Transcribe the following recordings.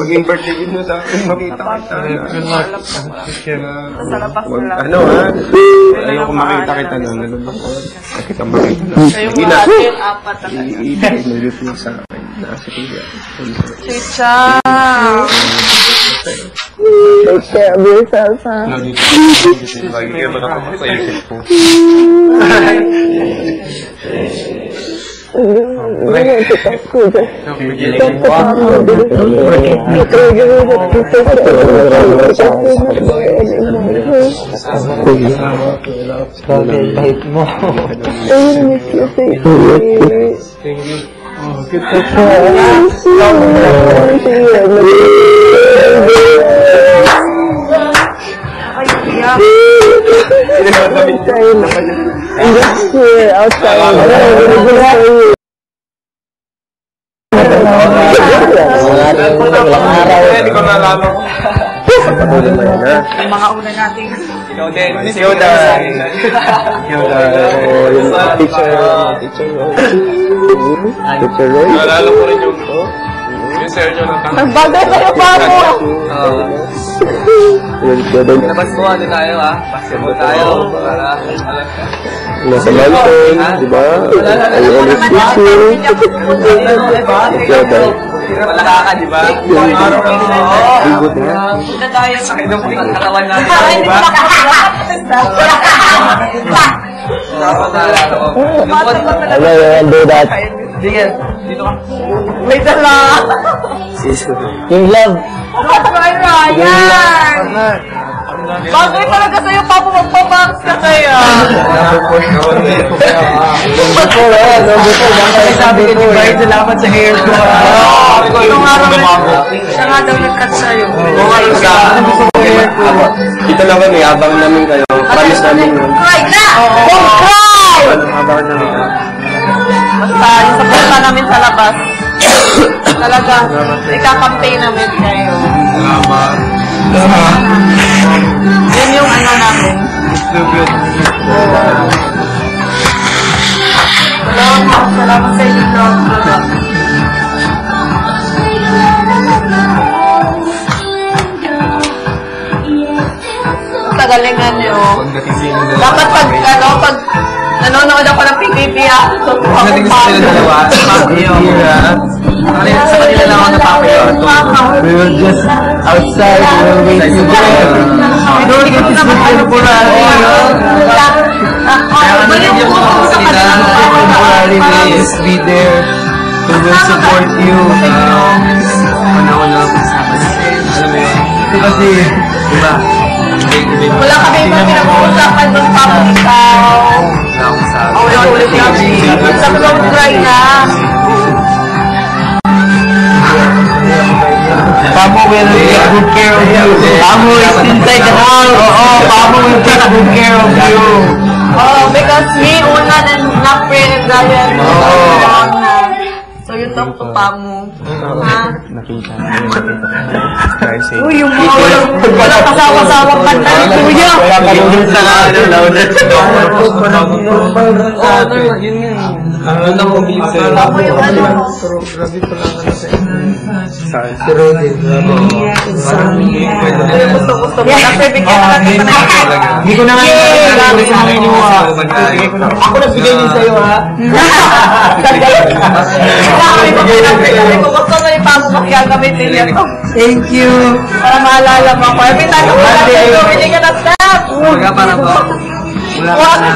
Maging birthday din mo sa akin, makita kita. Ano ha? Ayoko makita kita na. Kita makita na. Kayong lahat yun, apat na i-inulot mo sa akin. Nasa kaya. Chicha! Take care of yourself, ha? Lagi kayo makakapag sa isip ko. Hindi ko nalalo. Yung mga una natin. Ikaw din. Ikaw din. Teacher Roy. Nalalo ko rin yung sir nyo ng tanong. Nagbagay kayo pa mo! Labas mo, ano tayo ha? Basketball tayo. Nasa mountain, di ba? I always wish you. Wala ka, di ba? Bigot na. Punta tayo sa Katawan natin, di ba? Dapat naalala ko. I'll do that. Sige, dito ka. Wait lang! Yung love. Ryan! Bagay talaga sa'yo, Papa, magpabox ka sa'yo. Sabi ko, di ba? Salamat sa hair ko. Yung araw siya nga daw nag-cut sa'yo. Dito lang kami, abang namin kayo. Promise namin yun. Cry na! Don't cry! Abang namin. Basta, yung sa punta namin sa labas. Talaga, ika-campaign namin kayo. Yun yung ano namin. Salamat sa inyo, Lord. Tagalingan nyo. Dapat pag nanonood ako ng PBB ako. Pagdating sa sila dalawa, sa kanila lang ako napapayon. We were just outside, we were waiting there. We don't get to speak temporary. Temporary, we'll just be there. We will support you. Panahon na kasama natin. Alam mo yun? Kasi, Diba? Wala kami ibang pinag-uusapan doon pa mo ikaw. Wala akong sabi. Ulit namin. Sabi ko, try na. Pamo will take good care of you. Pamo is inside the house. Oo, Pamo will take good care of you. Oh, because me, una and not friend and Ryan. So, yun daw to Pamo. Ha? Nakita. Uy, yung mga walang kasawa-sawang kanta ni Kuya. Yun sa louder. Yun yun. Ang ang umbisa. Ako yung ano. Si Rodin. Gusto mo na bigyan na natin sa natin. Hindi ko na nga ako nagbigay din sa'yo, ha? Gusto na yung pamumukyan gamitin niya to. Thank you. Para maalala mo ako. Every time ako na sa'yo, hindi ka na stop. Wala para ba? Wala ka na.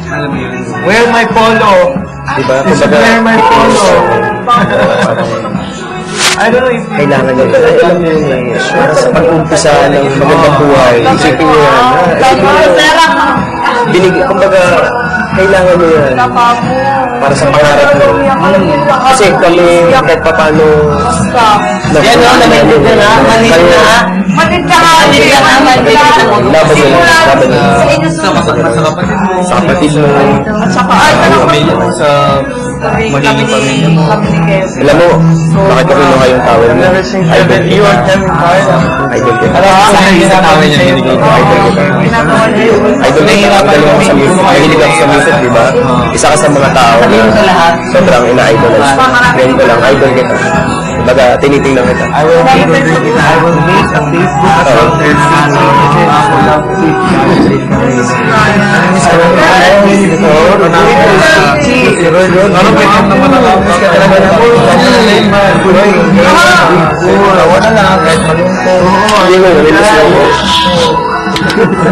Alam mo yun. Wear my polo. Diba? Wear my polo. I don't know if Kailangan nyo. Alam nyo yun. Sa pag-umpisa ng magandang buhay, isipin nyo yan. Kumbaga, kailangan nyo yan. Para sa pangarap nyo. Kasi kami, kahit pa paano, yan o, nalagyan na, nalito na. Matid ka nga. Matid ka naman. Laban nila. Laban nila. Sa inyo Sa kapatid mo. Sa kapatid mo. At saka, ay, Pamilya mo sa magiging pamilya mo. kami ni Kev. Alam mo, bakit kami nung kayong tawag mo? Idol kita. Idol kita. Sa isang tao niya binigay ko. Idol kita. Ginagawa niyo yun. Idol kita. Ang galing ako sa music. Mahilig ako sa music, di ba? Isa ka sa mga tao na sobrang ina-idolize. Ngayon ko lang, idol kita. Baga, tinitingnan kita. I will make a Facebook account and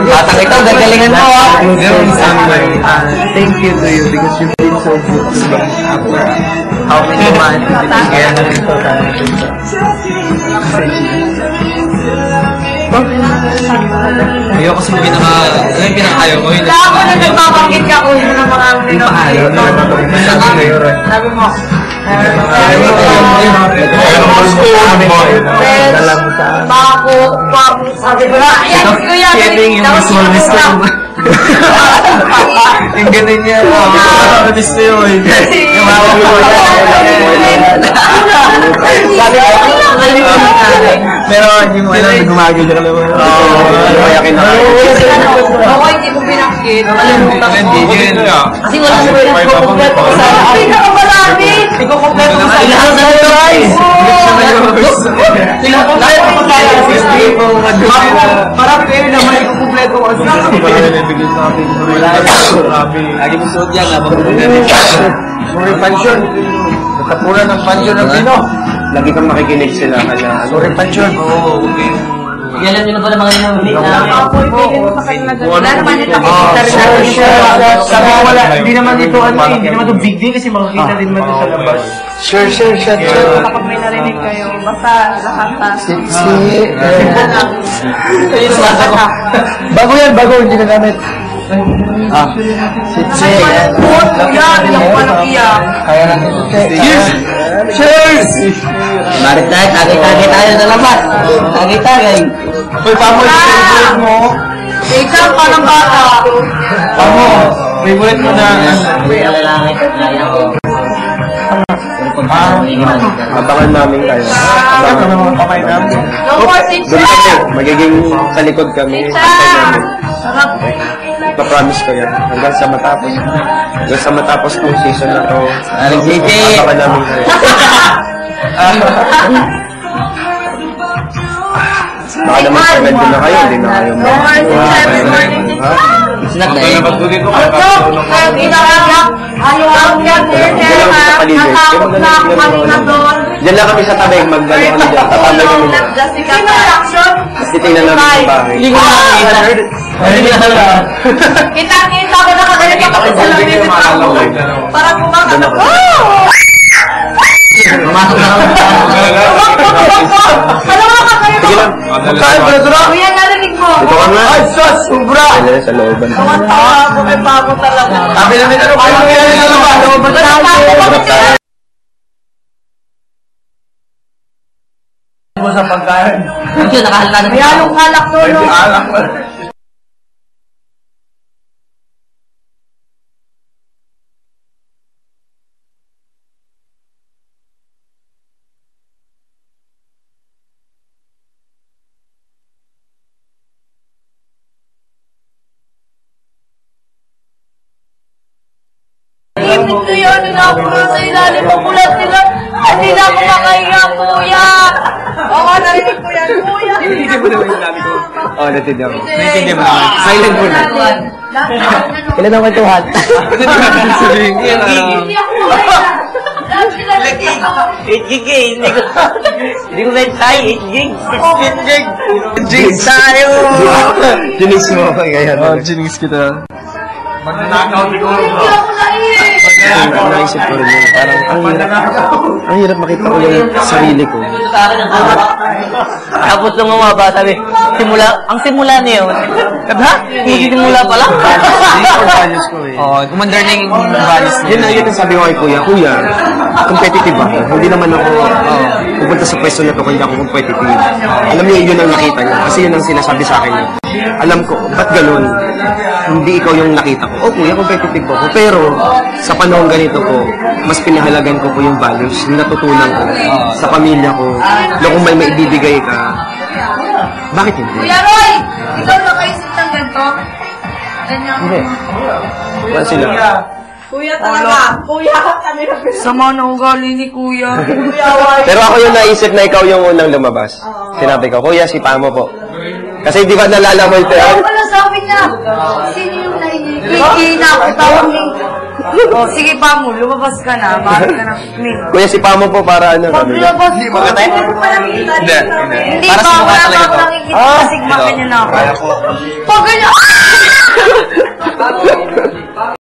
Batang ito, gagalingan mo ah. Thank you to you because you've been so good after how many months kaya nandito tayo. Ayoko kasi ano yung pinakayo ko yun. Kaya ako na nagpapakit ka kung yun ang mga sabi mo, sabi ko na, yan, kuya, Yung ganun niya. Matis na yun. Yung pero hindi mo alam na gumagay ka naman. Mayakin na kayo. ako hindi mo pinakit. Kasi wala mo rin ako kompleto ko sa Ay, nakamarami! Hindi ko kompleto ko sa ilahan na ito guys. Sila kompleto ko sa Parang kayo naman hindi ko kompleto ko. Lagi mo suot yan. Sorry, pansyon. Natapunan ng pansyon ng Pino. Lagi kang makikinig sila. Sorry, pansyon. Oo, okay. Alam nyo na pala mga inulit na Wala naman ito makikita rin natin. Sabi ko wala, hindi naman ito hindi naman ito big deal kasi makikita din naman ito sa labas. Sure. Kapag may narinig kayo, basta lahat na. Bago, hindi na gamit. Kuya, ilang pa nang iyak. Kaya natin. Cheers! Marit tayo, tagay-tagay tayo sa labas. Tagay-tagay. Uy, pamoy, favorite mo. Ikaw pa ng bata. Pamo, favorite mo na. Wala langit. Kaya ko. Abangan namin kayo. Ito na mga kamay namin. No more teacher. Doon kami. Magiging sa likod kami. Teacher. Sarap. Ipapromise ko yan. Hanggang sa matapos. Hanggang sa matapos ng season na to. Aling City. Abangan namin kayo. Baka naman comment ko na kayo. Hindi na kayo. No more teacher. Every morning teacher. Snack na eh. Kayo kinakayak. Ayaw ang yan. Natakot na ako kanina doon. Diyan lang kami sa tabi. Magdalo kami dyan. Tatabay kami dyan. Sino reaction? Tapos titingnan namin yung bahay. Hindi ko nakakita. Hindi ko nakakita. Kita-kita ko na kagalit ako sa salamin. Parang kumakata. Pumasok na ako. Alam mo kagalit Sige ako. lang. Kuya, narinig mo. Dito ka nga. Ay, sus! Sobra! Dito sa looban. Tawa ako, may bago talaga. Sabi namin, ano kayo kaya nila na ba? Mo sa pagkain. Kasi nakahalala na. May halong alak doon. May alak pa. Ibig ko yun, ninapulo sa ilalim ng bulat nila. Hindi na ako makahinga, kuya. Oo, narinig ko yan, kuya. Hindi mo naman yung sabi ko. Oh, natindihan ko. Naintindi mo naman. Silent mo na. Kailan naman tuhan? Kasi di ba sabihin ko yan, Hindi ako makahinga. Lahat sila Gig eh. Hindi ko na-try. 8 gigs. 16 gig! Gigs tayo! Ginis mo ako ngayon. Jinx kita. Magnanakaw siguro. Hindi ako nainig. naisip ko rin yun. Parang ang hirap makita ko yung sarili ko. Tapos nung mga bata, sabi, ang simula niyo. Ha? Hindi simula pala? Hindi ko values ko eh. Oo, kumandar na yung values niya. Yun ang sabi ko kay Kuya, competitive ako. Hindi naman ako pupunta sa pwesto na to kung hindi ako competitive. Alam niyo, yun ang nakita niya. Kasi yun ang sinasabi sa akin niya. Alam ko, ba't ganun? Hindi ikaw yung nakita ko. Kuya, competitive ako. Pero, sa panahon ganito po, mas pinahalagan ko po yung values, yung natutunan ko sa pamilya ko. Kung may maibibigay ka, bakit hindi? Kuya Roy! Ikaw nakaisip ng ganito? Ganyan. Hindi. Wala sila. Kuya talaga. Kuya, kami na sama na ugali ni Kuya. Kuya, Pero ako yung naisip na ikaw yung unang lumabas. Sinabi ko, Kuya, si Pamo po. Kasi di ba nalala mo ito? Ano pala sabi niya? Sino yung naiingi na ako? Tawag ni... Oh, sige pa mo, lumabas ka na. Bakit ka na? Kuya, si Pamo po para ano? Paglabas ko, hindi mo pa nakikita. Hindi Para pa, sa mukha wala talaga pa ako to. nakikita. Kasi ganyan na ako. Pag ganyan...